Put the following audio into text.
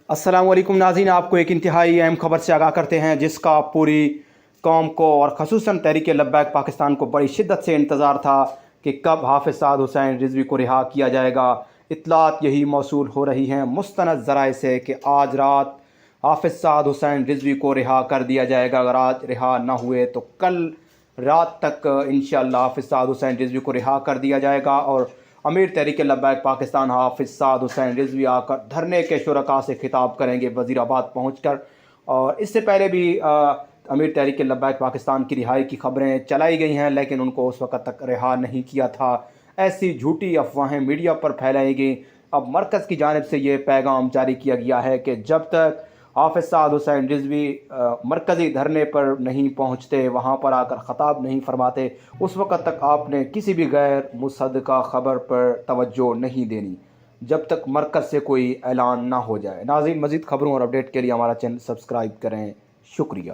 السلام علیکم ناظرین، آپ کو ایک انتہائی اہم خبر سے آگاہ کرتے ہیں جس کا پوری قوم کو اور خصوصاً تحریک لبیک پاکستان کو بڑی شدت سے انتظار تھا کہ کب حافظ سعد حسین رضوی کو رہا کیا جائے گا۔ اطلاعات یہی موصول ہو رہی ہیں مستند ذرائع سے کہ آج رات حافظ سعد حسین رضوی کو رہا کر دیا جائے گا۔ اگر آج رہا نہ ہوئے تو کل رات تک انشاءاللہ حافظ سعد حسین رضوی کو رہا کر دیا جائے گا، اور امیر تحریک لبیک پاکستان حافظ سعد حسین رضوی آ کر دھرنے کے شرکاء سے خطاب کریں گے وزیر آباد پہنچ کر۔ اور اس سے پہلے بھی امیر تحریک لبیک پاکستان کی رہائی کی خبریں چلائی گئی ہیں، لیکن ان کو اس وقت تک رہا نہیں کیا تھا۔ ایسی جھوٹی افواہیں میڈیا پر پھیلائی گئیں۔ اب مرکز کی جانب سے یہ پیغام جاری کیا گیا ہے کہ جب تک حافظ سعد حسین رضوی مرکزی دھرنے پر نہیں پہنچتے، وہاں پر آ کر خطاب نہیں فرماتے، اس وقت تک آپ نے کسی بھی غیر مصدقہ خبر پر توجہ نہیں دینی جب تک مرکز سے کوئی اعلان نہ ہو جائے۔ ناظرین، مزید خبروں اور اپڈیٹ کے لیے ہمارا چینل سبسکرائب کریں۔ شکریہ۔